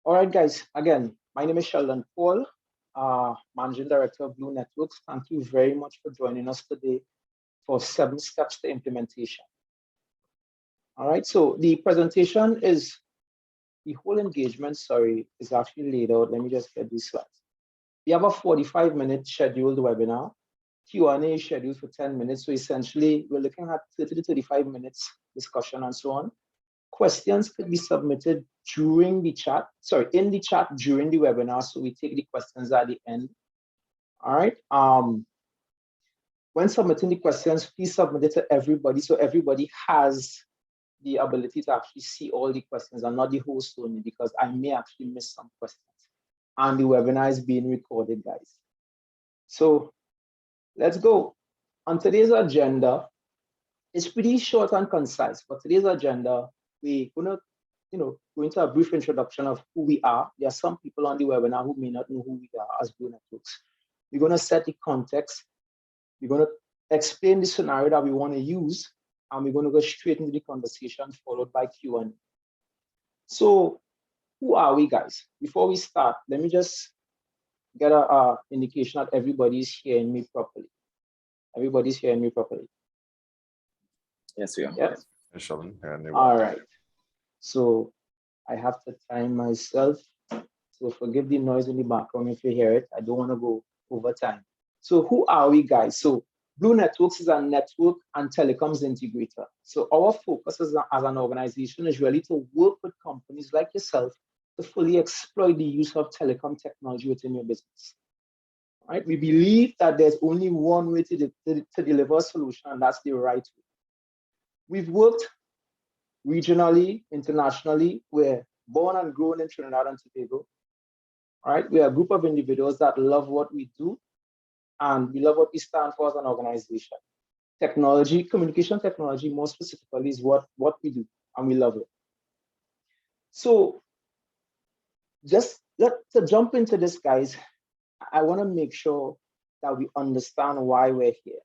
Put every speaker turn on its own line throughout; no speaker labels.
All right, guys. Again, my name is Sheldon Paul, Managing Director of Blu Networks. Thank you very much for joining us today for 7 steps to implementation. All right, so the presentation is, the whole engagement, is actually laid out. Let me just get these slides. We have a 45-minute scheduled webinar. Q&A is scheduled for 10 minutes. So essentially, we're looking at 30 to 35 minutes discussion and so on. Questions could be submitted during the chat, in the chat during the webinar. So we take the questions at the end. All right. When submitting the questions, please submit it to everybody so everybody has the ability to actually see all the questions and not the host only, because I may actually miss some questions. And the webinar is being recorded, guys. So let's go. On today's agenda, it's pretty short and concise. For today's agenda, we're gonna, go into a brief introduction of who we are. There are some people on the webinar who may not know who we are as Blu Networks. We're gonna set the context. We're gonna explain the scenario that we want to use, and we're gonna go straight into the conversation, followed by Q&A. So, who are we, guys? Before we start, let me just get an indication that everybody's hearing me properly. Everybody's hearing me properly.
Yes, we are.
Yes.
Sheldon.
All right. So I have to time myself. So forgive the noise in the background if you hear it. I don't want to go over time. So who are we, guys? So Blu Networks is a network and telecoms integrator. So our focus as an organization is really to work with companies like yourself to fully exploit the use of telecom technology within your business. Right? We believe that there's only one way to deliver a solution, and that's the right way. We've worked regionally, internationally. We're born and grown in Trinidad and Tobago. All right? We're a group of individuals that love what we do, and we love what we stand for as an organization. Technology, communication technology, more specifically, is what we do, and we love it. So just to jump into this, guys, I want to make sure that we understand why we're here.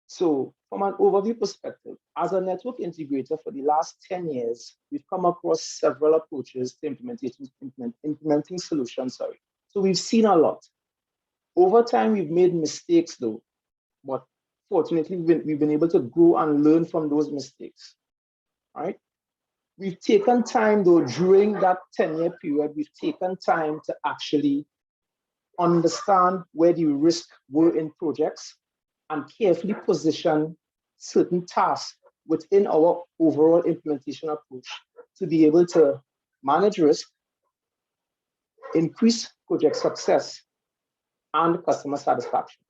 So from an overview perspective, as a network integrator for the last 10 years, we've come across several approaches to implementing solutions. So we've seen a lot. Over time, we've made mistakes though, but fortunately, we've been able to grow and learn from those mistakes, right? We've taken time though, during that 10-year period, we've taken time to actually understand where the risks were in projects and carefully position certain tasks within our overall implementation approach to be able to manage risk, increase project success, and customer satisfaction.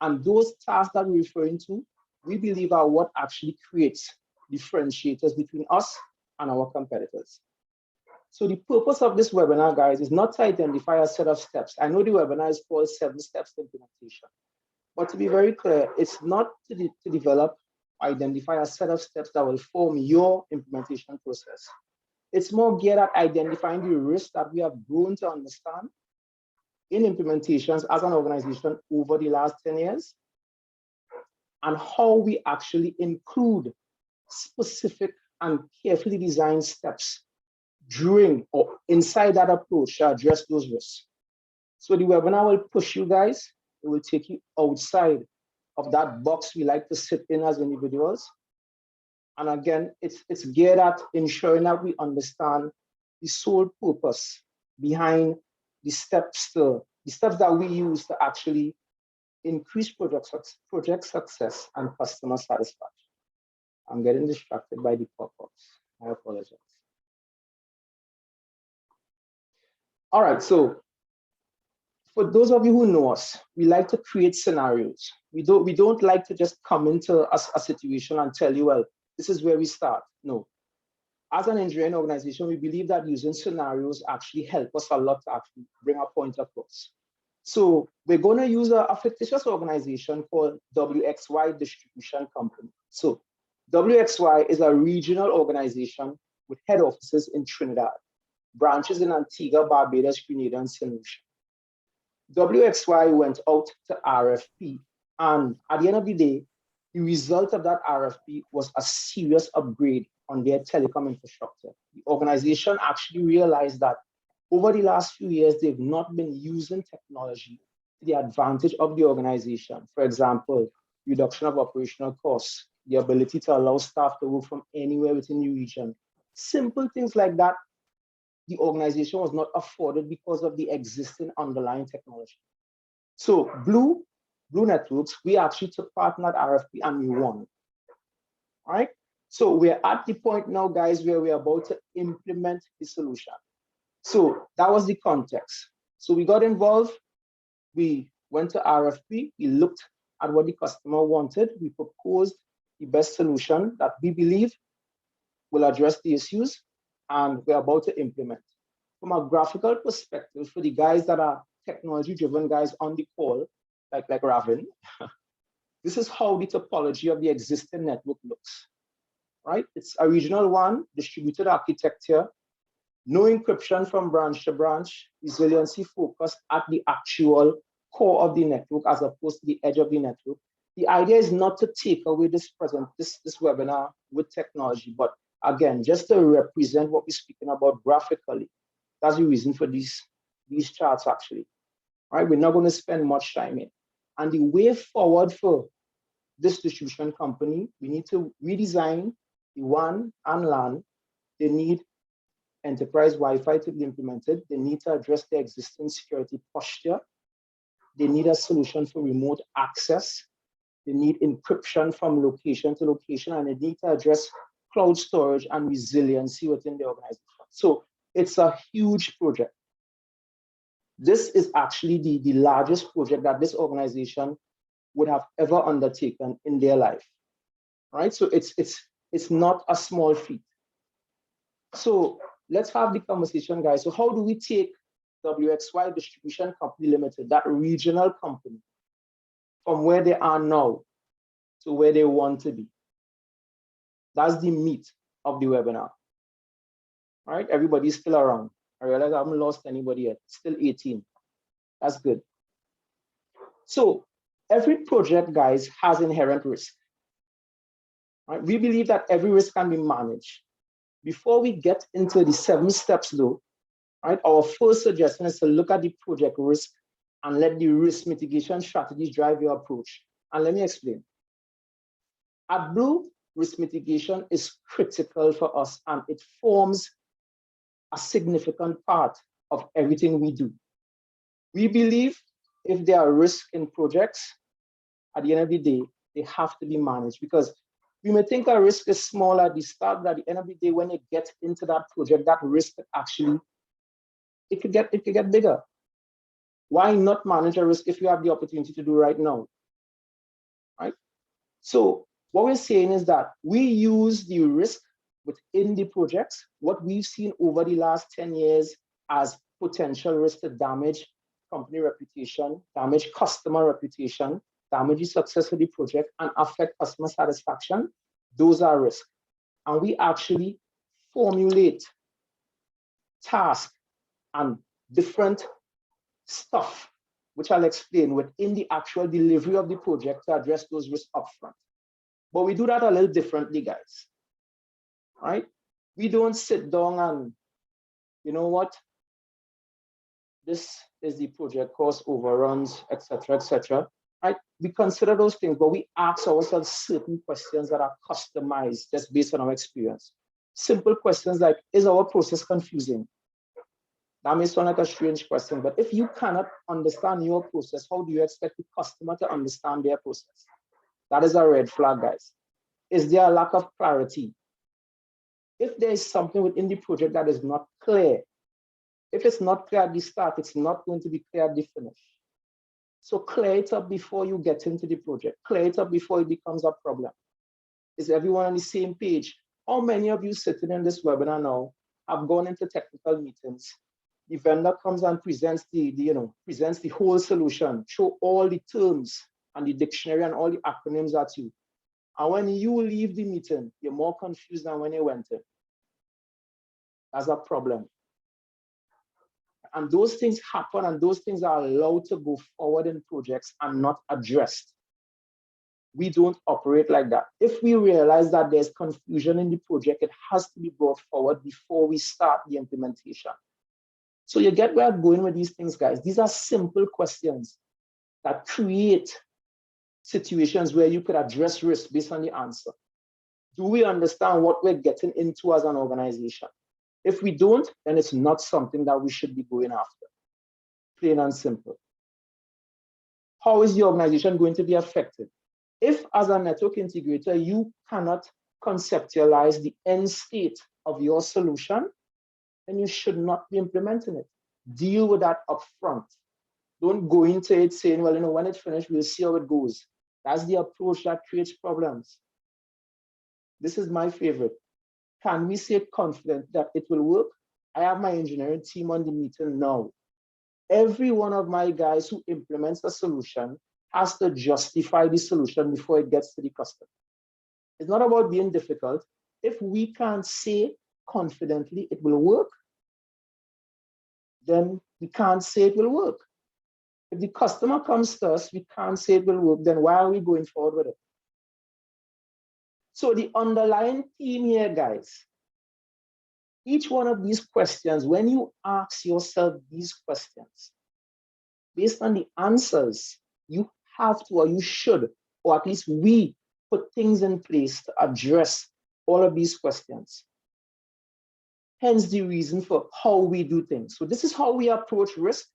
And those tasks that we're referring to, we believe are what actually creates differentiators between us and our competitors. So the purpose of this webinar, guys, is not to identify a set of steps. I know the webinar is called 7 Steps to Implementation. But to be very clear, it's not to develop, identify a set of steps that will form your implementation process. It's more geared at identifying the risks that we have grown to understand in implementations as an organization over the last 10 years, and how we actually include specific and carefully designed steps during or inside that approach to address those risks. So the webinar will push you guys. It will take you outside of that box we like to sit in as individuals. And again, it's geared at ensuring that we understand the sole purpose behind the steps that we use to actually increase project success and customer satisfaction. I'm getting distracted by the pop-ups. I apologize. All right, so for those of you who know us, we like to create scenarios. We don't like to just come into a situation and tell you, well, this is where we start. No. As an engineering organization, we believe that using scenarios actually help us a lot to actually bring our point across. So we're going to use a fictitious organization called WXY Distribution Company. So WXY is a regional organization with head offices in Trinidad, branches in Antigua, Barbados, Grenada, and St. Lucia. WXY went out to RFP, and at the end of the day, the result of that RFP was a serious upgrade on their telecom infrastructure. The organization actually realized that over the last few years, they've not been using technology to the advantage of the organization. For example, reduction of operational costs, the ability to allow staff to work from anywhere within the region. Simple things like that, the organization was not afforded because of the existing underlying technology. So Blu Networks, we actually took part in that RFP and we won. All right. So we're at the point now, guys, where we're about to implement the solution. So that was the context. So we got involved, we went to RFP, we looked at what the customer wanted, we proposed the best solution that we believe will address the issues, and we're about to implement. From a graphical perspective, for the guys that are technology-driven guys on the call, like Ravin, this is how the topology of the existing network looks, right? It's a regional one, distributed architecture, no encryption from branch to branch, resiliency focused at the actual core of the network as opposed to the edge of the network. The idea is not to take away this webinar with technology, but again, just to represent what we're speaking about graphically. That's the reason for these charts actually, right? We're not going to spend much time in. And the way forward for this distribution company, we need to redesign the WAN and LAN. They need enterprise Wi-Fi to be implemented. They need to address their existing security posture. They need a solution for remote access. They need encryption from location to location, and they need to address cloud storage and resiliency within the organization. So it's a huge project. This is actually the largest project that this organization would have ever undertaken in their life, right? So it's not a small feat. So let's have the conversation, guys. So how do we take WXY Distribution Company Limited, that regional company, from where they are now to where they want to be? That's the meat of the webinar. All right, everybody's still around. I realize I haven't lost anybody yet. Still 18. That's good. So every project, guys, has inherent risk. Right? We believe that every risk can be managed. Before we get into the 7 steps though, right, our first suggestion is to look at the project risk and let the risk mitigation strategies drive your approach. And let me explain. At Blu, risk mitigation is critical for us, and it forms a significant part of everything we do. We believe if there are risks in projects, at the end of the day, they have to be managed, because we may think a risk is small at the start, but at the end of the day, when you get into that project, that risk actually, it could get bigger. Why not manage a risk if you have the opportunity to do right now, right? So what we're saying is that we use the risk within the projects, what we've seen over the last 10 years as potential risk to damage company reputation, damage customer reputation, damage the success of the project, and affect customer satisfaction. Those are risks. And we actually formulate tasks and different stuff, which I'll explain, within the actual delivery of the project to address those risks upfront. But we do that a little differently, guys, right? We don't sit down and, you know what, this is the project cost overruns, etc., right? We consider those things, but we ask ourselves certain questions that are customized just based on our experience. Simple questions like, is our process confusing? That may sound like a strange question, but if you cannot understand your process, how do you expect the customer to understand their process? That is a red flag, guys. Is there a lack of clarity? If there is something within the project that is not clear, if it's not clear at the start, it's not going to be clear at the finish. So clear it up before you get into the project. Clear it up before it becomes a problem. Is everyone on the same page? How many of you sitting in this webinar now have gone into technical meetings? The vendor comes and presents the whole solution, show all the terms and the dictionary and all the acronyms at you. And when you leave the meeting, you're more confused than when you went in. That's a problem. And those things happen, and those things are allowed to go forward in projects and not addressed. We don't operate like that. If we realize that there's confusion in the project, it has to be brought forward before we start the implementation. So you get where I'm going with these things, guys. These are simple questions that create situations where you could address risk based on the answer. Do we understand what we're getting into as an organization? If we don't, then it's not something that we should be going after. Plain and simple. How is the organization going to be affected? If, as a network integrator, you cannot conceptualize the end state of your solution, then you should not be implementing it. Deal with that upfront. Don't go into it saying, well, when it's finished, we'll see how it goes. That's the approach that creates problems. This is my favorite. Can we say confident that it will work? I have my engineering team on the meeting now. Every one of my guys who implements a solution has to justify the solution before it gets to the customer. It's not about being difficult. If we can't say confidently it will work, then we can't say it will work. If the customer comes to us, we can't say it will work, then why are we going forward with it? So the underlying theme here, guys, each one of these questions, when you ask yourself these questions, based on the answers, you have to, or you should, or at least we put things in place to address all of these questions. Hence the reason for how we do things. So this is how we approach risk,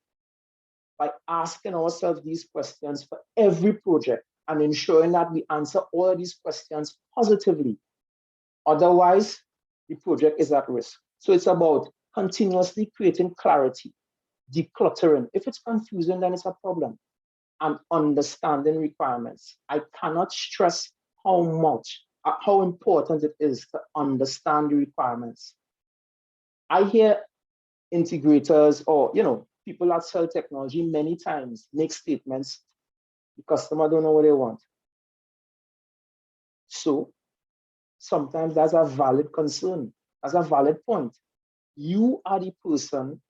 by asking ourselves these questions for every project and ensuring that we answer all of these questions positively. Otherwise, the project is at risk. So it's about continuously creating clarity, decluttering. If it's confusing, then it's a problem. And understanding requirements. I cannot stress how important it is to understand the requirements. I hear integrators or people that sell technology many times make statements, the customer don't know what they want. So sometimes that's a valid concern, that's a valid point. You are the person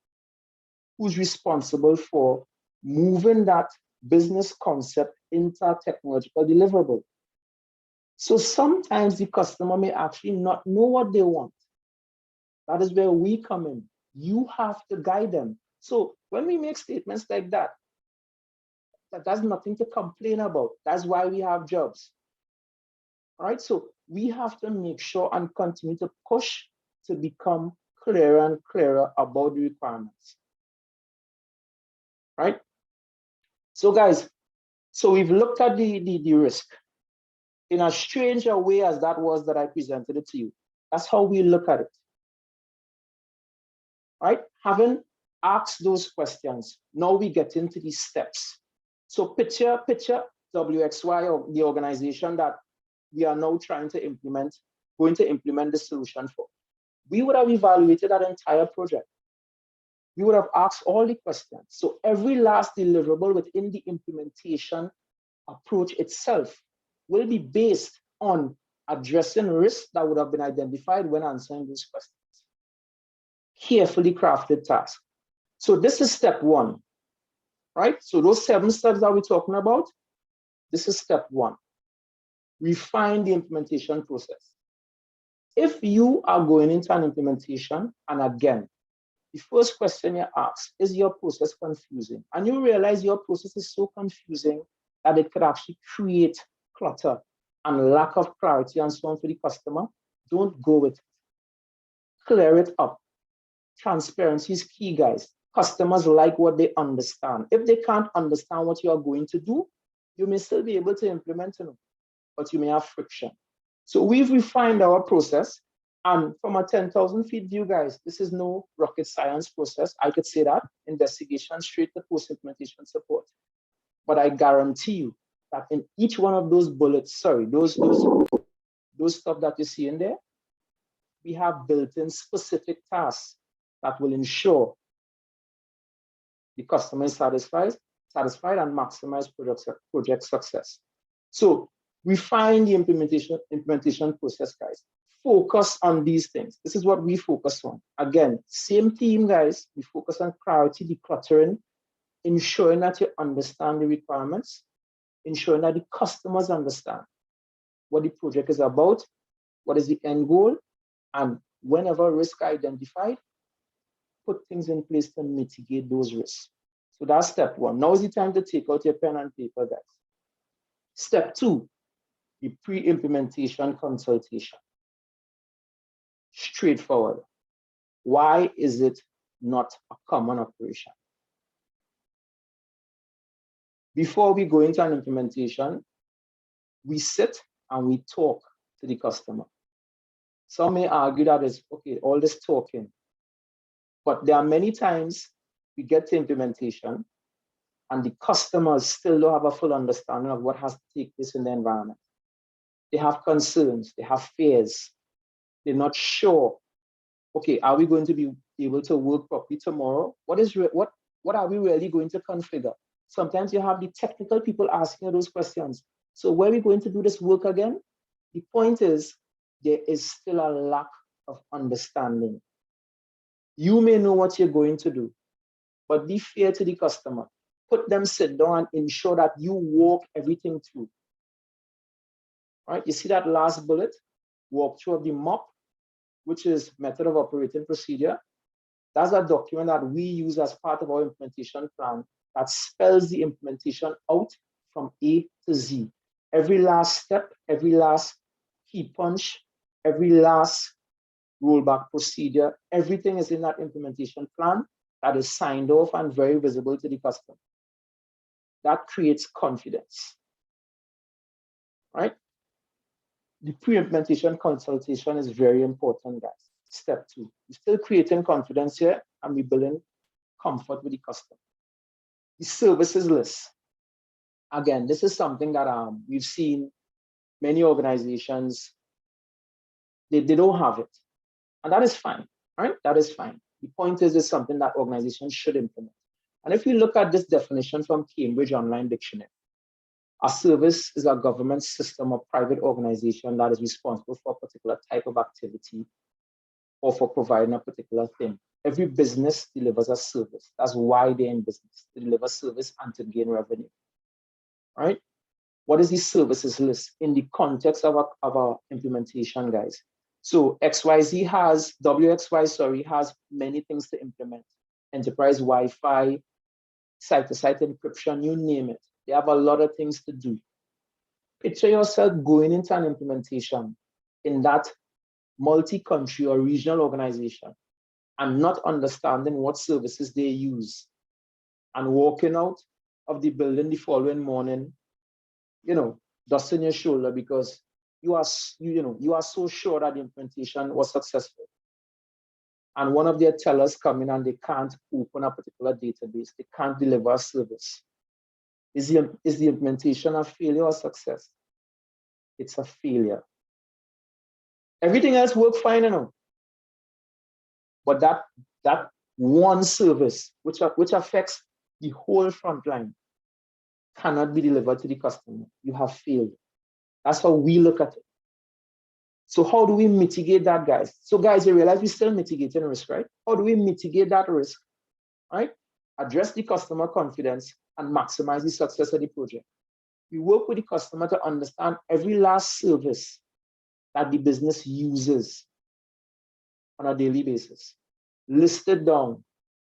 who's responsible for moving that business concept into a technological deliverable. So sometimes the customer may actually not know what they want. That is where we come in. You have to guide them. So when we make statements like that, that's nothing to complain about. That's why we have jobs. All right, so we have to make sure and continue to push to become clearer and clearer about the requirements. Right? So guys, so we've looked at the risk in as strange a way as that was that I presented it to you. That's how we look at it. Right? Having asked those questions, now we get into these steps. So picture WXY, or the organization that we are now going to implement the solution for. We would have evaluated that entire project. We would have asked all the questions. So every last deliverable within the implementation approach itself will be based on addressing risks that would have been identified when answering these questions. Carefully crafted task. So this is step one, right? So those 7 steps that we're talking about, this is step one. Refine the implementation process. If you are going into an implementation, and again, the first question you ask, is your process confusing? And you realize your process is so confusing that it could actually create clutter and lack of clarity and so on for the customer, don't go with it. Clear it up. Transparency is key, guys. Customers like what they understand. If they can't understand what you are going to do, you may still be able to implement it, but you may have friction. So we've refined our process. And from a 10,000 feet view, guys, this is no rocket science process. I could say that, investigation straight to post-implementation support. But I guarantee you that in each one of those bullets, those stuff that you see in there, we have built-in specific tasks that will ensure the customer is satisfied and maximize project success. So refine the implementation process, guys. Focus on these things. This is what we focus on. Again, same theme, guys. We focus on clarity, decluttering, ensuring that you understand the requirements, ensuring that the customers understand what the project is about, what is the end goal, and whenever risk identified, put things in place to mitigate those risks. So that's step one. Now is the time to take out your pen and paper, guys. Step two, the pre-implementation consultation. Straightforward. Why is it not a common operation? Before we go into an implementation, we sit and we talk to the customer. Some may argue that it's okay, all this talking, but there are many times we get to implementation and the customers still don't have a full understanding of what has to take place in the environment. They have concerns, they have fears, they're not sure. Okay, are we going to be able to work properly tomorrow? What are we really going to configure? Sometimes you have the technical people asking those questions. So where are we going to do this work again? The point is, there is still a lack of understanding. You may know what you're going to do, but be fair to the customer. Put them sit down and ensure that you walk everything through. Right? You see that last bullet, walkthrough of the MOP, which is method of operating procedure. That's a document that we use as part of our implementation plan that spells the implementation out from A to Z. Every last step, every last key punch, every last rollback procedure, everything is in that implementation plan that is signed off and very visible to the customer. That creates confidence, right? The pre-implementation consultation is very important, guys. Step two, we're still creating confidence here and we're building comfort with the customer. The services list. Again, this is something that we've seen many organizations, they don't have it. And that is fine, right? That is fine. The point is, it's something that organizations should implement. And if you look at this definition from Cambridge Online Dictionary, a service is a government system or private organization that is responsible for a particular type of activity or for providing a particular thing. Every business delivers a service. That's why they're in business, to deliver service and to gain revenue, right? What is the services list in the context of our implementation, guys? So WXY, has many things to implement. Enterprise Wi-Fi, site-to-site encryption, you name it. They have a lot of things to do. Picture yourself going into an implementation in that multi-country or regional organization and not understanding what services they use and walking out of the building the following morning, dust in your shoulder because you are so sure that the implementation was successful. And one of their tellers come in and they can't open a particular database, they can't deliver a service. Is the implementation a failure or success? It's a failure. Everything else works fine, but that one service, which affects the whole front line, cannot be delivered to the customer. You have failed. That's how we look at it. So how do we mitigate that, guys? So guys, you realize we're still mitigating risk, right? How do we mitigate that risk, right? Address the customer confidence and maximize the success of the project. We work with the customer to understand every last service that the business uses on a daily basis. List it down.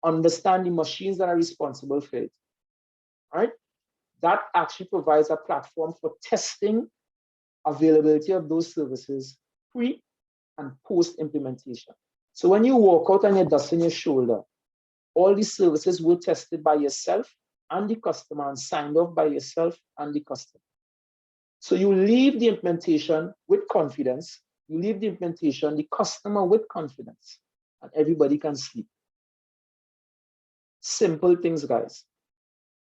Understand the machines that are responsible for it, right? That actually provides a platform for testing availability of those services pre and post implementation. So when you walk out and you're dusting your shoulder, all these services were tested by yourself and the customer and signed off by yourself and the customer. So you leave the implementation with confidence, you leave the implementation, the customer with confidence, and everybody can sleep. Simple things, guys.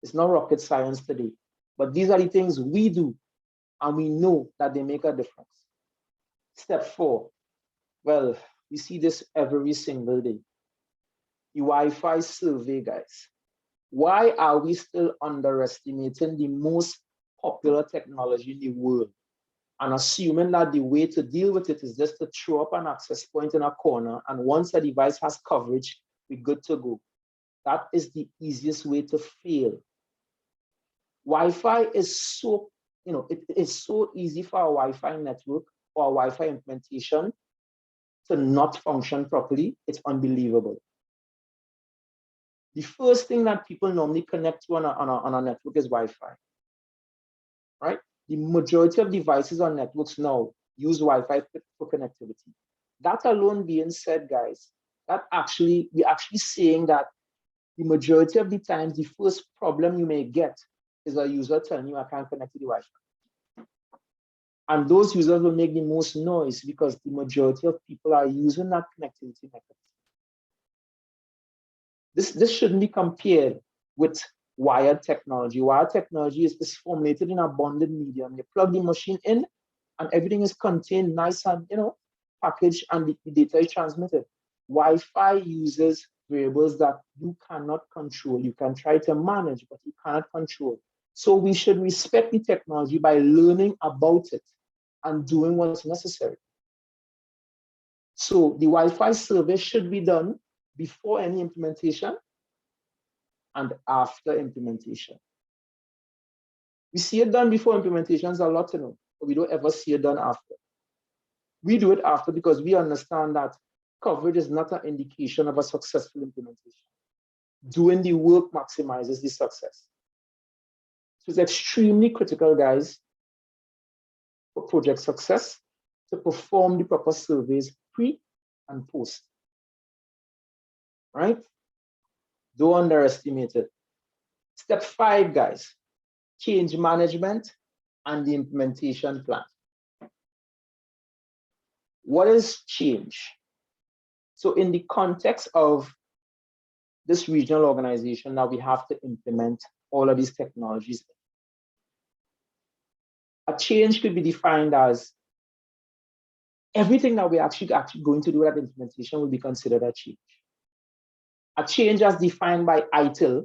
It's not rocket science today, but these are the things we do, and we know that they make a difference. Step four, well, we see this every single day. The Wi-Fi survey, guys. Why are we still underestimating the most popular technology in the world and assuming that the way to deal with it is just to throw up an access point in a corner and once a device has coverage, we're good to go? That is the easiest way to fail. Wi-Fi is so, it is so easy for a Wi-Fi network or a Wi-Fi implementation to not function properly. It's unbelievable. The first thing that people normally connect to on a network is Wi-Fi, right? The majority of devices on networks now use Wi-Fi for connectivity. That alone being said, guys, we're actually saying that the majority of the times, the first problem you may get is a user telling you I can't connect to the Wi-Fi. And those users will make the most noise because the majority of people are using that connectivity method. This shouldn't be compared with wired technology. Wired technology is formulated in a bonded medium. You plug the machine in and everything is contained nice and packaged, and the data is transmitted. Wi-Fi uses variables that you cannot control. You can try to manage, but you cannot control. So we should respect the technology by learning about it and doing what's necessary. So the Wi-Fi service should be done before any implementation and after implementation. We see it done before implementations a lot, but we don't ever see it done after. We do it after because we understand that coverage is not an indication of a successful implementation. Doing the work maximizes the success. So it's extremely critical, guys, for project success to perform the proper surveys pre and post. Right? Don't underestimate it. Step 5, guys, change management and the implementation plan. What is change? So in the context of this regional organization, now we have to implement all of these technologies. A change could be defined as everything that we're actually going to do at implementation will be considered a change. A change as defined by ITIL,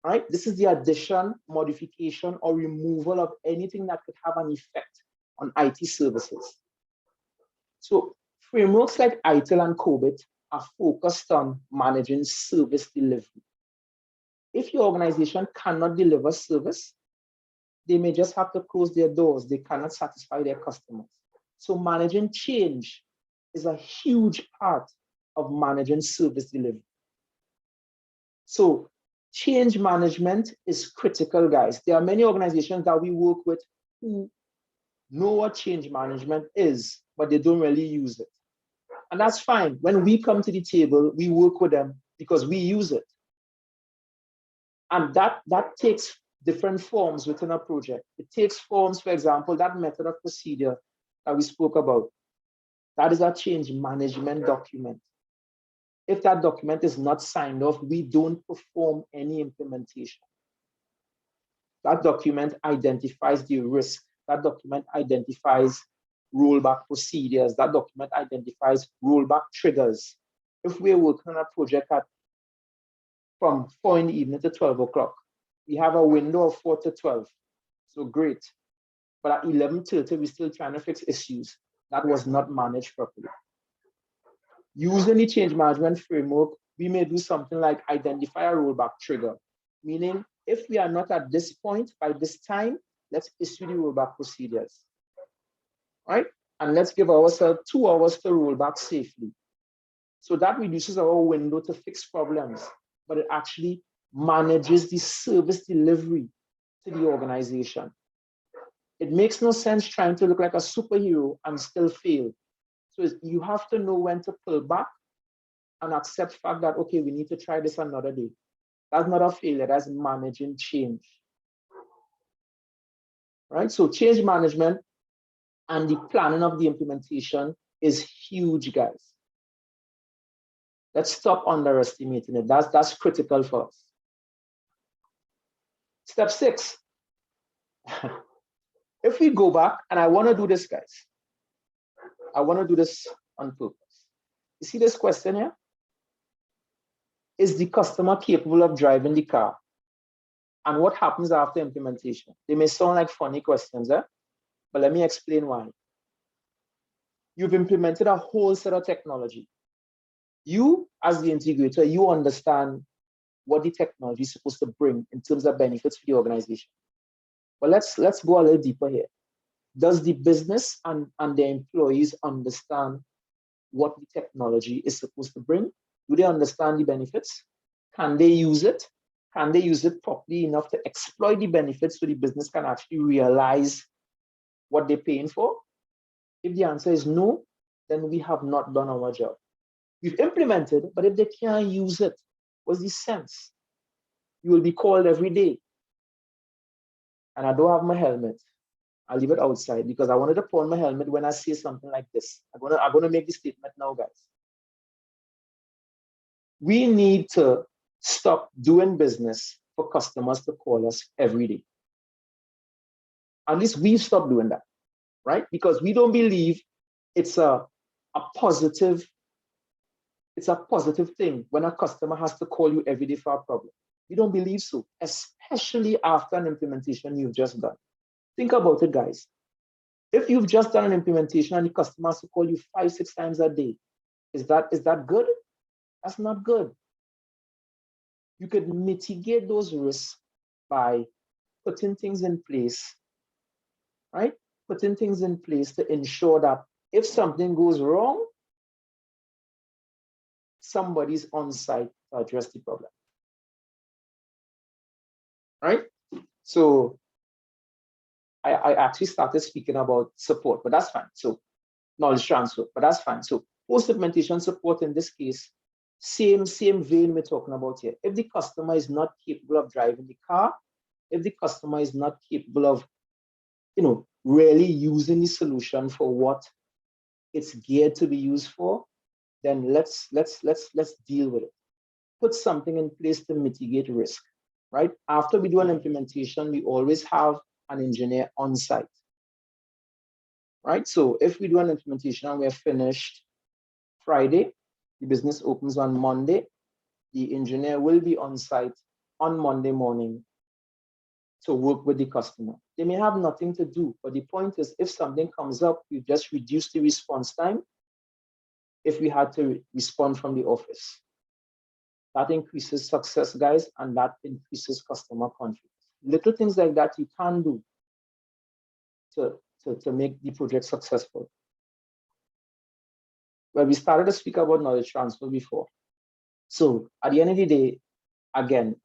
right? This is the addition, modification, or removal of anything that could have an effect on IT services. So frameworks like ITIL and COBIT are focused on managing service delivery. If your organization cannot deliver service, they may just have to close their doors. They cannot satisfy their customers. So managing change is a huge part of managing service delivery. So change management is critical, guys. There are many organizations that we work with who know what change management is, but they don't really use it. And that's fine. When we come to the table, we work with them because we use it. And that takes different forms within a project. It takes forms, for example, that method of procedure that we spoke about. That is a change management document. If that document is not signed off, we don't perform any implementation. That document identifies the risk. That document identifies rollback procedures. That document identifies rollback triggers. If we're working on a project from 4 in the evening to 12 o'clock, we have a window of 4 to 12. So great. But at 11:30, we're still trying to fix issues. That was not managed properly. Using the change management framework, we may do something like identify a rollback trigger, meaning if we are not at this point by this time, let's issue the rollback procedures, right? And let's give ourselves 2 hours to roll back safely. So that reduces our window to fix problems, but it actually manages the service delivery to the organization. It makes no sense trying to look like a superhero and still fail. So you have to know when to pull back and accept the fact that, okay, we need to try this another day. That's not a failure, that's managing change. Right? So change management and the planning of the implementation is huge, guys. Let's stop underestimating it. That's critical for us. Step 6. If we go back, and I want to do this, guys. I want to do this on purpose. You see this question here? Is the customer capable of driving the car? And what happens after implementation? They may sound like funny questions, but let me explain why. You've implemented a whole set of technology. You, as the integrator, you understand what the technology is supposed to bring in terms of benefits for the organization. But let's go a little deeper here. Does the business and their employees understand what the technology is supposed to bring? Do they understand the benefits? Can they use it? Can they use it properly enough to exploit the benefits so the business can actually realize what they're paying for? If the answer is no, then we have not done our job. We've implemented, but if they can't use it, what's the sense? You will be called every day. And I don't have my helmet. I'll leave it outside because I wanted to put on my helmet when I say something like this. I'm gonna make this statement now, guys. We need to stop doing business for customers to call us every day. At least we've stopped doing that, right? Because we don't believe it's a positive thing when a customer has to call you every day for a problem. We don't believe so, especially after an implementation you've just done. Think about it, guys. If you've just done an implementation and the customer has to call you 5, 6 times a day, is that good? That's not good. You could mitigate those risks by putting things in place, right? Putting things in place to ensure that if something goes wrong, somebody's on site to address the problem, right? So I actually started speaking about support, but that's fine. So knowledge transfer, but that's fine. So post-implementation support in this case, same vein we're talking about here. If the customer is not capable of driving the car, if the customer is not capable of, really using the solution for what it's geared to be used for, then let's deal with it. Put something in place to mitigate risk, right? After we do an implementation, we always have an engineer on site, right? So if we do an implementation and we're finished Friday, the business opens on Monday, the engineer will be on site on Monday morning to work with the customer. They may have nothing to do, but the point is if something comes up, you just reduce the response time if we had to respond from the office. That increases success, guys, and that increases customer confidence. Little things like that you can do to make the project successful. Well, we started to speak about knowledge transfer before. So at the end of the day, again,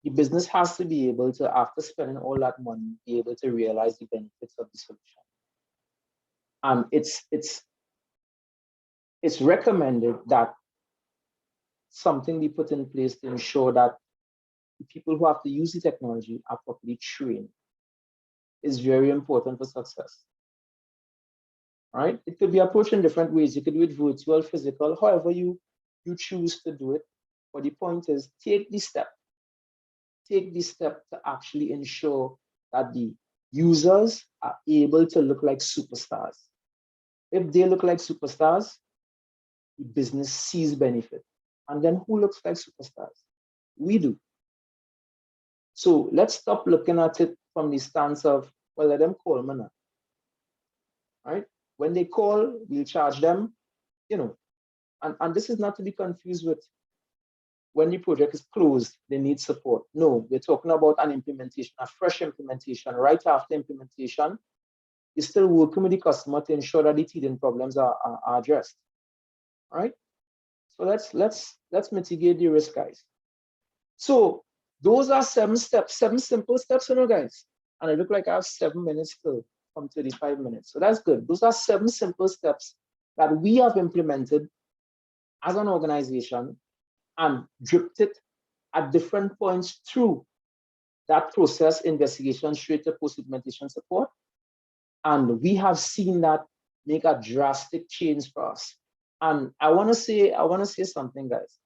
the business has to be able to, after spending all that money, be able to realize the benefits of the solution. And it's recommended that something be put in place to ensure that the people who have to use the technology are properly trained. Is very important for success. Right? It could be approached in different ways. You could do it virtual, physical, however you choose to do it. But the point is, take the step to actually ensure that the users are able to look like superstars. If they look like superstars, the business sees benefit. And then who looks like superstars? We do. So let's stop looking at it from the stance of, well, let them call me now. Right? When they call, we'll charge them, and this is not to be confused with when the project is closed, they need support. No, we're talking about an implementation, a fresh implementation. Right after implementation, you're still working with the customer to ensure that the teething problems are addressed. Right? So let's mitigate the risk, guys. So those are 7 steps, 7 simple steps, guys. And it look like I have 7 minutes still from 35 minutes. So that's good. Those are 7 simple steps that we have implemented as an organization and dripped it at different points through that process, investigation, straight to post-implementation support. And we have seen that make a drastic change for us. And I want to say something, guys.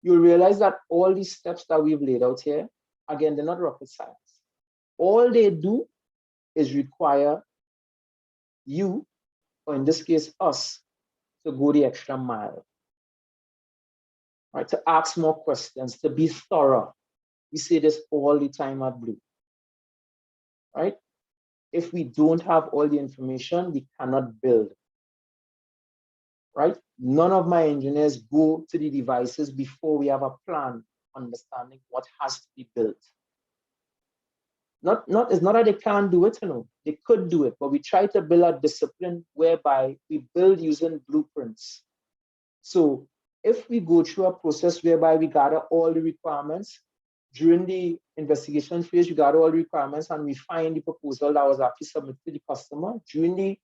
You'll realize that all these steps that we've laid out here, again, they're not rocket science. All they do is require you, or in this case, us, to go the extra mile, right? To ask more questions, to be thorough. We say this all the time at Blu, right? If we don't have all the information, we cannot build, right? None of my engineers go to the devices before we have a plan, understanding what has to be built. It's not that they can't do it, they could do it, but we try to build a discipline whereby we build using blueprints. So if we go through a process whereby we gather all the requirements, during the investigation phase, we gather all the requirements and we find the proposal that was actually submitted to the customer. During the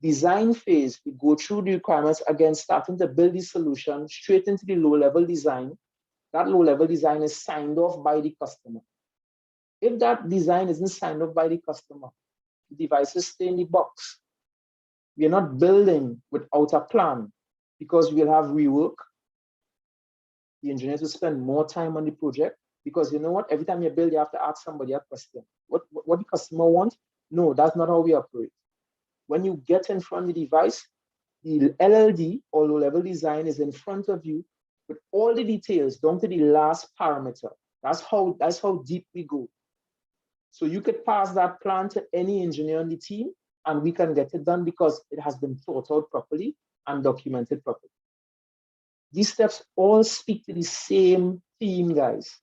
design phase, we go through the requirements again, starting to build the solution straight into the low-level design. That low-level design is signed off by the customer. If that design isn't signed off by the customer, the devices stay in the box. We are not building without a plan because we'll have rework. The engineers will spend more time on the project because you know what? Every time you build, you have to ask somebody a question. What the customer wants? No, that's not how we operate. When you get in front of the device, the LLD or low-level design is in front of you with all the details down to the last parameter. That's how deep we go. So you could pass that plan to any engineer on the team and we can get it done because it has been thought out properly and documented properly. These steps all speak to the same theme, guys.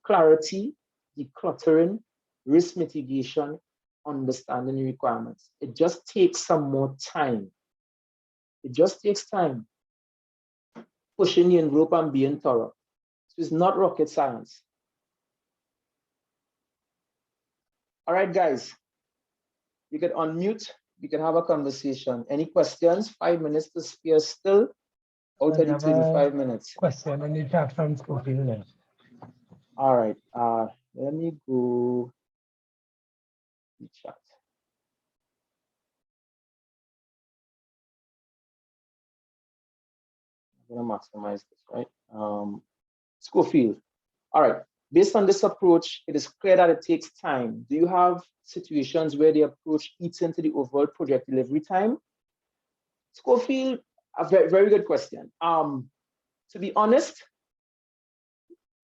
Clarity, decluttering, risk mitigation, understanding the requirements. It just takes some more time. It just takes time. Pushing the envelope and being thorough. So it's not rocket science. All right, guys. You can unmute. We can have a conversation. Any questions? 5 minutes to spare still. Out of the 25 minutes.
Question in the chat from Schofield.
All right. Let me go the chat. I'm gonna maximize this, right? Schofield. All right. Based on this approach, it is clear that it takes time. Do you have situations where the approach eats into the overall project delivery time? Schofield, a very, very good question. To be honest,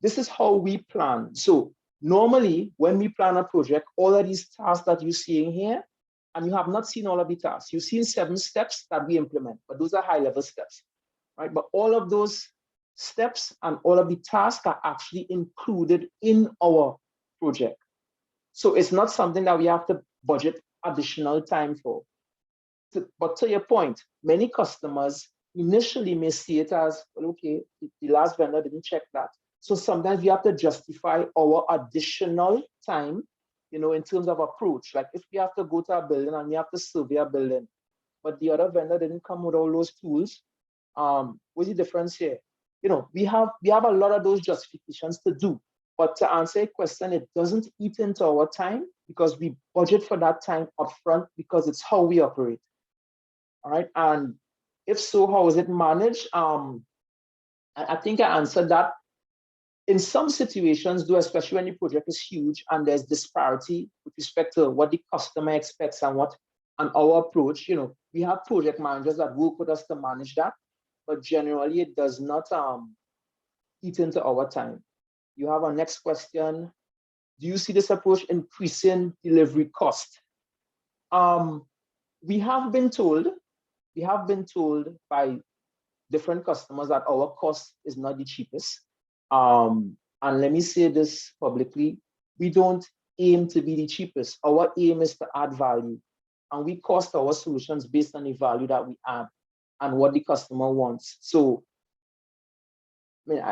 this is how we plan. So normally when we plan a project, all of these tasks that you're seeing here, and you have not seen all of the tasks, you've seen 7 steps that we implement, but those are high-level steps, right? But all of those steps and all of the tasks are actually included in our project. So it's not something that we have to budget additional time for. But to your point, many customers initially may see it as, well, okay, the last vendor didn't check that. So sometimes we have to justify our additional time, you know, in terms of approach. Like if we have to go to a building and we have to survey a building, but the other vendor didn't come with all those tools, what's the difference here? You know, we have a lot of those justifications to do. But to answer your question, it doesn't eat into our time because we budget for that time upfront because it's how we operate. All right. And if so, how is it managed? I think I answered that. In some situations, though, especially when the project is huge and there's disparity with respect to what the customer expects and our approach, you know, we have project managers that work with us to manage that, but generally it does not eat into our time. You have our next question. Do you see this approach increasing delivery cost? We have been told by different customers that our cost is not the cheapest. And let me say this publicly, we don't aim to be the cheapest. Our aim is to add value. And we cost our solutions based on the value that we add and what the customer wants. So, I mean,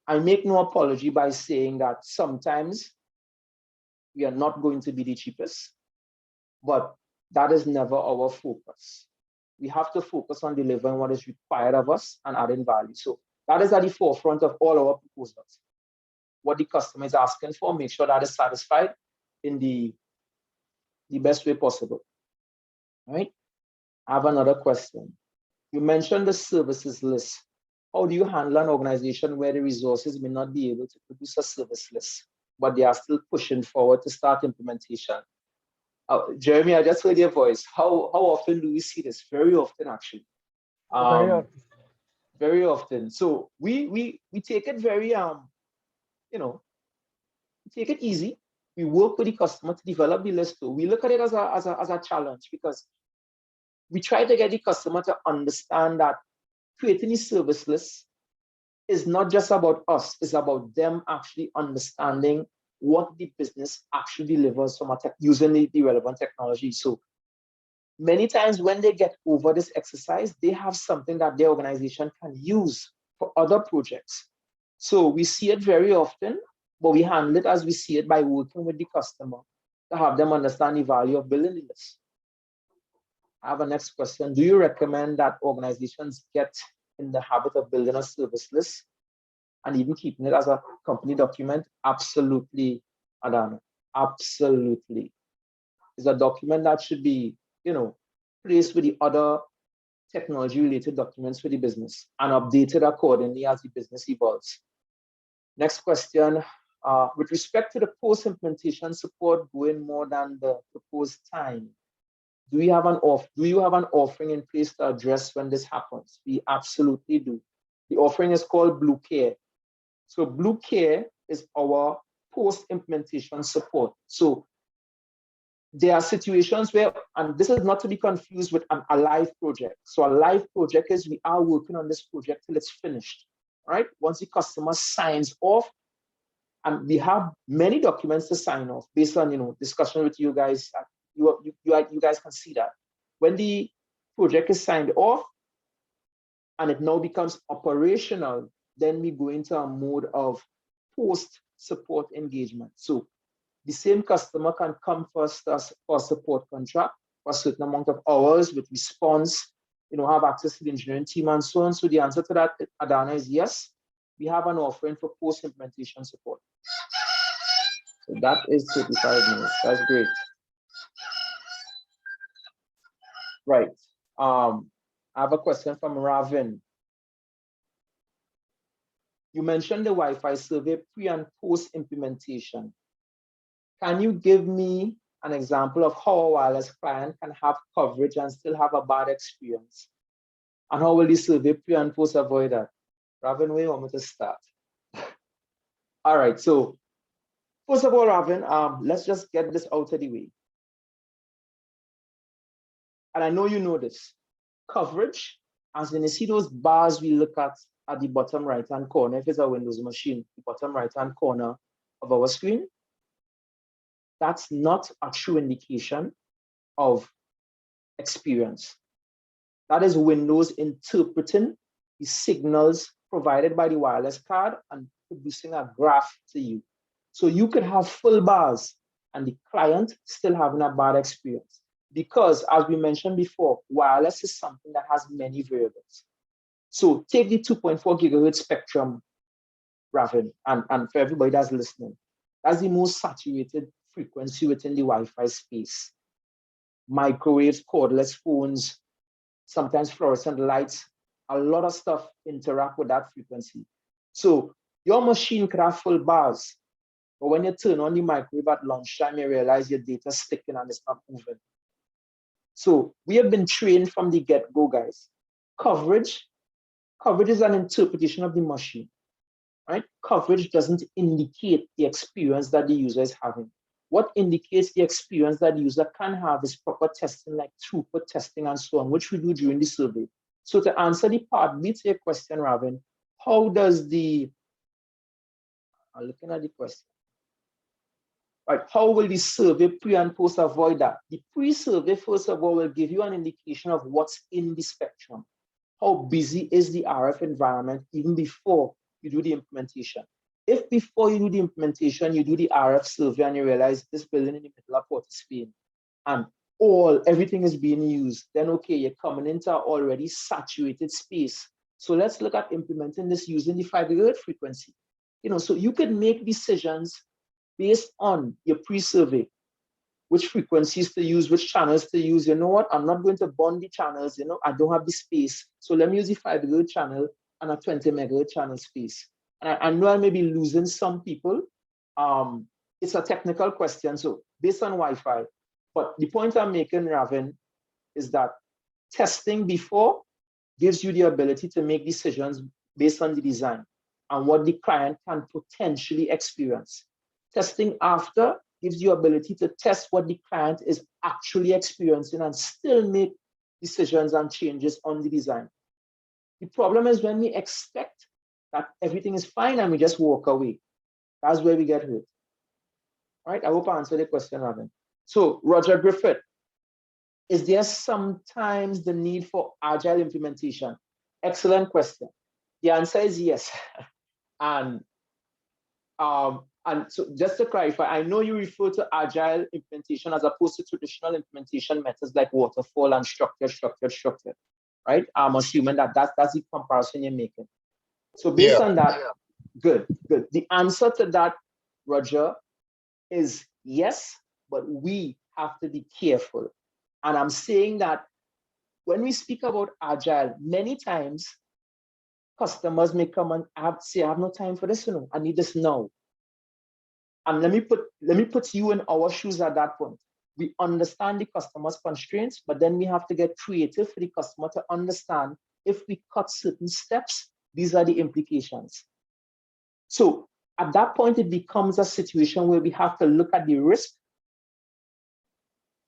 I make no apology by saying that sometimes we are not going to be the cheapest, but that is never our focus. We have to focus on delivering what is required of us and adding value. So that is at the forefront of all our proposals. What the customer is asking for, make sure that is satisfied in the best way possible. All right. I have another question. You mentioned the services list. How do you handle an organization where the resources may not be able to produce a service list, but they are still pushing forward to start implementation? Jeremy, I just heard your voice. How often do we see this? Very often, actually. Very often. So we take it very you know, we take it easy. We work with the customer to develop the list. We look at it as a challenge because we try to get the customer to understand that creating a service list is not just about us, it's about them actually understanding what the business actually delivers from using the relevant technology. So many times when they get over this exercise, they have something that their organization can use for other projects. So we see it very often, but we handle it as we see it by working with the customer to have them understand the value of building the list. I have a next question. Do you recommend that organizations get in the habit of building a service list and even keeping it as a company document? Absolutely, Adana. Absolutely. It's a document that should be, placed with the other technology-related documents for the business and updated accordingly as the business evolves. Next question. With respect to the post-implementation support going more than the proposed time, do you have an offering in place to address when this happens? We absolutely do. The offering is called Blu Care. So Blu Care is our post-implementation support. So there are situations where, and this is not to be confused with a live project. So a live project is we are working on this project till it's finished, right? Once the customer signs off, and we have many documents to sign off based on discussion with you guys. You guys can see that when the project is signed off and it now becomes operational, then we go into a mode of post-support engagement. So the same customer can come first as for a support contract for a certain amount of hours with response, have access to the engineering team and so on. So the answer to that, Adana, is yes. We have an offering for post-implementation support. So that is 35 minutes. That's great. Right. I have a question from Ravin. You mentioned the Wi-Fi survey pre and post implementation. Can you give me an example of how a wireless client can have coverage and still have a bad experience? And how will the survey pre and post avoid that? Ravin, where you want me to start? All right, so first of all, Ravin, let's just get this out of the way. And I know you know this. Coverage, as when you see those bars we look at the bottom right-hand corner, if it's a Windows machine, the bottom right-hand corner of our screen, that's not a true indication of experience. That is Windows interpreting the signals provided by the wireless card and producing a graph to you. So you could have full bars and the client still having a bad experience. Because, as we mentioned before, wireless is something that has many variables. So take the 2.4 gigahertz spectrum, Ravin, and for everybody that's listening, that's the most saturated frequency within the Wi-Fi space. Microwaves, cordless phones, sometimes fluorescent lights, a lot of stuff interact with that frequency. So your machine could have full bars, but when you turn on the microwave at lunchtime, you realize your data is sticking and it's not moving. So we have been trained from the get-go, guys. Coverage is an interpretation of the machine, right? Coverage doesn't indicate the experience that the user is having. What indicates the experience that the user can have is proper testing, like throughput testing and so on, which we do during the survey. So to answer the part B to your question, Ravin, how does I'm looking at the question. Right, how will the survey pre and post avoid that? The pre-survey, first of all, will give you an indication of what's in the spectrum. How busy is the RF environment even before you do the implementation? If before you do the implementation, you do the RF survey and you realize this building in the middle of Port of Spain and everything is being used, then okay, you're coming into an already saturated space. So let's look at implementing this using the 5 gigahertz frequency. So you can make decisions based on your pre-survey, which frequencies to use, which channels to use. You know what? I'm not going to bond the channels. I don't have the space. So let me use the 5 gigahertz channel and a 20 megahertz channel space. And I know I may be losing some people. It's a technical question, so based on Wi-Fi. But the point I'm making, Ravin, is that testing before gives you the ability to make decisions based on the design and what the client can potentially experience. Testing after gives you ability to test what the client is actually experiencing and still make decisions and changes on the design. The problem is when we expect that everything is fine and we just walk away. That's where we get hurt. Right? I hope I answered the question, Ravin. So, Roger Griffith, is there sometimes the need for agile implementation? Excellent question. The answer is yes. And so just to clarify, I know you refer to agile implementation as opposed to traditional implementation methods like waterfall and structured, right? I'm assuming that's the comparison you're making. So based on that, good. The answer to that, Roger, is yes, but we have to be careful. And I'm saying that when we speak about agile, many times customers may come and say, I have no time for this, I need this now. And let me put you in our shoes at that point. We understand the customer's constraints, but then we have to get creative for the customer to understand if we cut certain steps, these are the implications. So at that point, it becomes a situation where we have to look at the risk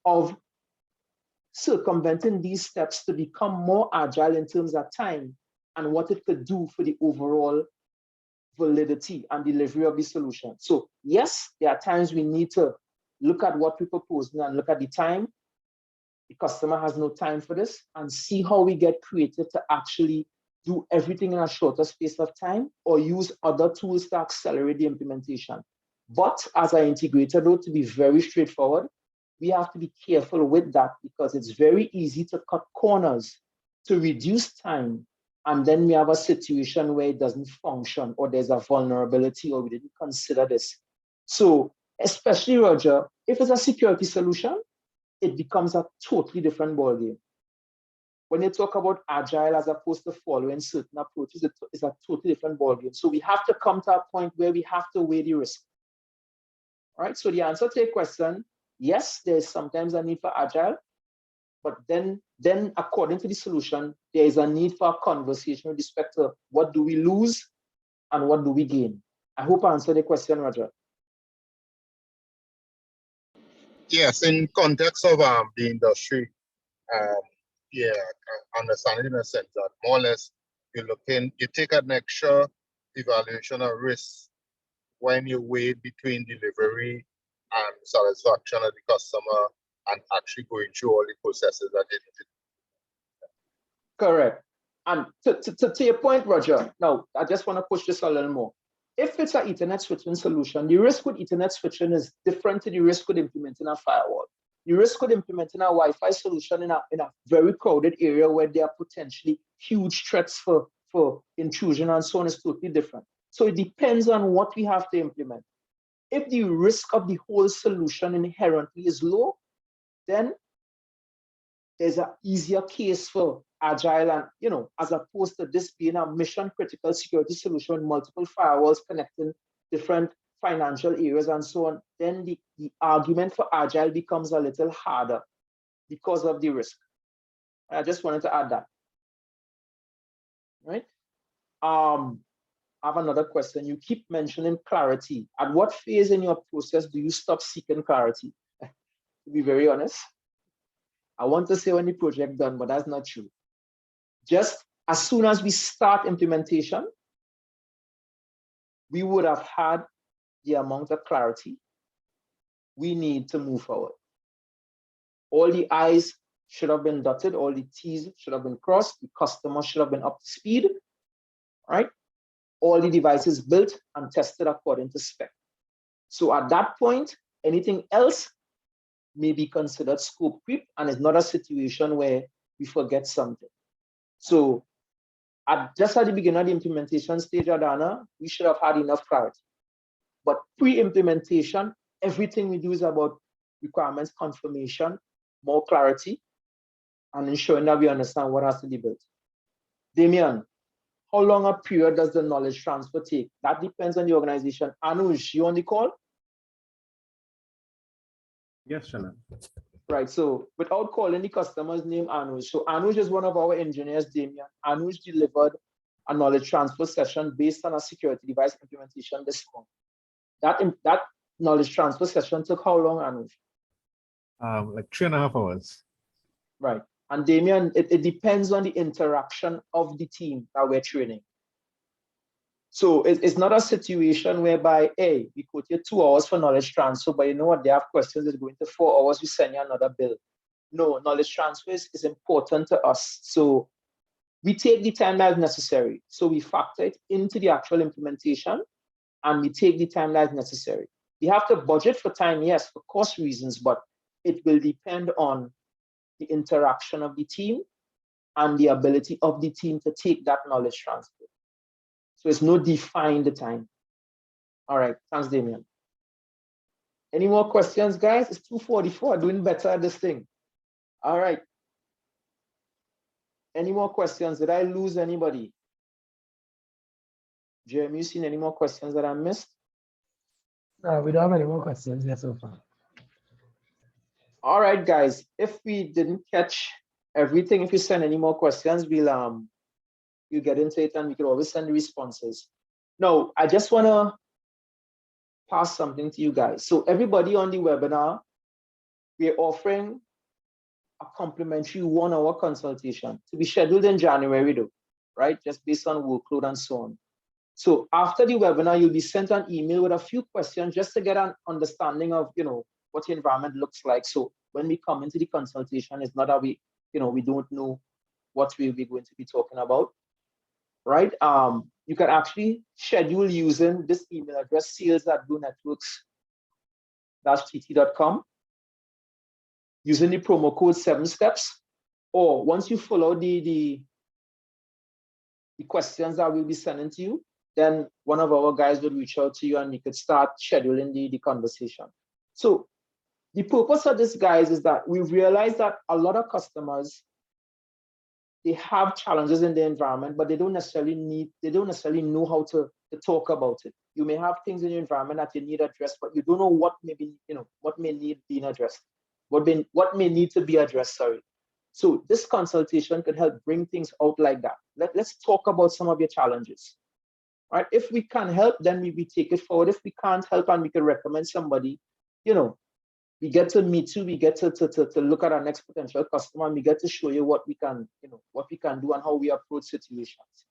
of circumventing these steps to become more agile in terms of time and what it could do for the overall validity and delivery of the solution. So yes, there are times we need to look at what we propose and look at the time. The customer has no time for this, and see how we get creative to actually do everything in a shorter space of time or use other tools to accelerate the implementation. But as an integrator, though, to be very straightforward, we have to be careful with that because it's very easy to cut corners to reduce time. And then we have a situation where it doesn't function or there's a vulnerability or we didn't consider this. So especially, Roger, if it's a security solution, it becomes a totally different ballgame. When you talk about agile as opposed to following certain approaches, it's a totally different ballgame. So we have to come to a point where we have to weigh the risk. All right, so the answer to your question, yes, there's sometimes a need for agile, but then according to the solution, there is a need for a conversation with respect to what do we lose and what do we gain. I hope I answered the question, Roger.
Yes, in context of the industry, yeah, I understand it in a sense that more or less you take an extra evaluation of risk when you weigh between delivery and satisfaction of the customer and actually going through all the processes that they need to do.
Correct. And to your point, Roger, now I just want to push this a little more. If it's an Ethernet switching solution, the risk with Ethernet switching is different to the risk with implementing a firewall. The risk with implementing a Wi-Fi solution in a very crowded area where there are potentially huge threats for intrusion and so on is totally different. So it depends on what we have to implement. If the risk of the whole solution inherently is low, then there's an easier case for agile and, as opposed to this being a mission critical security solution with multiple firewalls connecting different financial areas and so on, then the argument for agile becomes a little harder because of the risk. I just wanted to add that. Right? I have another question. You keep mentioning clarity. At what phase in your process do you stop seeking clarity? To be very honest, I want to say when the project done, but that's not true. Just as soon as we start implementation, we would have had the amount of clarity we need to move forward. All the I's should have been dotted, all the T's should have been crossed, the customer should have been up to speed, right? All the devices built and tested according to spec. So at that point, anything else may be considered scope creep and it's not a situation where we forget something. So just at the beginning of the implementation stage, Adana, we should have had enough clarity. But pre-implementation, everything we do is about requirements confirmation, more clarity, and ensuring that we understand what has to be built. Damien, how long a period does the knowledge transfer take? That depends on the organization. Anuj, you on the call?
Yes, Shannon.
Right, so without calling the customer's name, Anuj. So Anuj is one of our engineers, Damien. Anuj delivered a knowledge transfer session based on a security device implementation this month. That knowledge transfer session took how long, Anuj?
Like 3.5 hours.
Right. And Damien, it depends on the interaction of the team that we're training. So it's not a situation whereby, hey, we quote you 2 hours for knowledge transfer, but you know what, they have questions, it's going to 4 hours, we send you another bill. No, knowledge transfer is important to us. So we take the time that is necessary. So we factor it into the actual implementation, and we take the time that is necessary. We have to budget for time, yes, for cost reasons, but it will depend on the interaction of the team and the ability of the team to take that knowledge transfer. So it's no defined time. All right, thanks, Damien. Any more questions, guys? It's 2:44, doing better at this thing. All right. Any more questions? Did I lose anybody? Jeremy, you seen any more questions that I missed?
No, we don't have any more questions yet so far.
All right, guys. If we didn't catch everything, if you send any more questions, we'll get into it, and we can always send the responses. No, I just want to pass something to you guys. So everybody on the webinar, we're offering a complimentary 1-hour consultation to be scheduled in January though, right? Just based on workload and so on. So after the webinar, you'll be sent an email with a few questions just to get an understanding of, what the environment looks like. So when we come into the consultation, it's not that we don't know what we'll be going to be talking about, right? You can actually schedule using this email address, sales@bluenetworks-tt.com, using the promo code 7steps, or once you follow the questions that we'll be sending to you, then one of our guys will reach out to you and we could start scheduling the conversation. So the purpose of this, guys, is that we've realized that a lot of customers, they have challenges in the environment, but they don't necessarily know how to talk about it. You may have things in your environment that you need addressed, but you don't know what may need being addressed, what may need to be addressed, sorry. So this consultation could help bring things out like that. Let's talk about some of your challenges, right? If we can help, then we take it forward. If we can't help and we can recommend somebody, we get to meet you, we get to look at our next potential customer, and we get to show you what we can do and how we approach situations.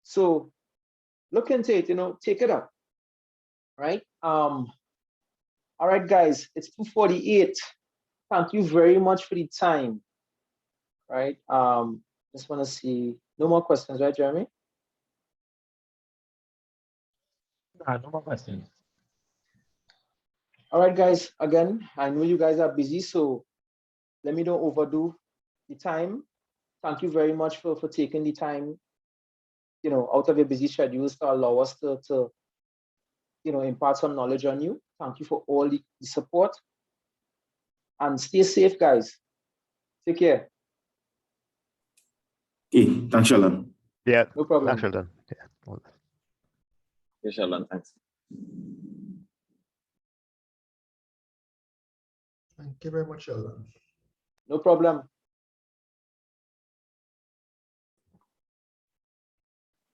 So look into it, take it up, right? All right, guys, it's 2:48. Thank you very much for the time, right? Just want to see, no more questions, right, Jeremy?
No more questions.
All right, guys, again, I know you guys are busy, so let me don't overdo the time. Thank you very much for taking the time, out of your busy schedules to allow us to impart some knowledge on you. Thank you for all the support, and stay safe, guys. Take care.
Okay, thanks, Sheldon.
Yeah,
No problem.
thanks, Sheldon. Yeah.
Yeah, Sheldon, thanks.
Thank you very much, Sheldon.
No problem.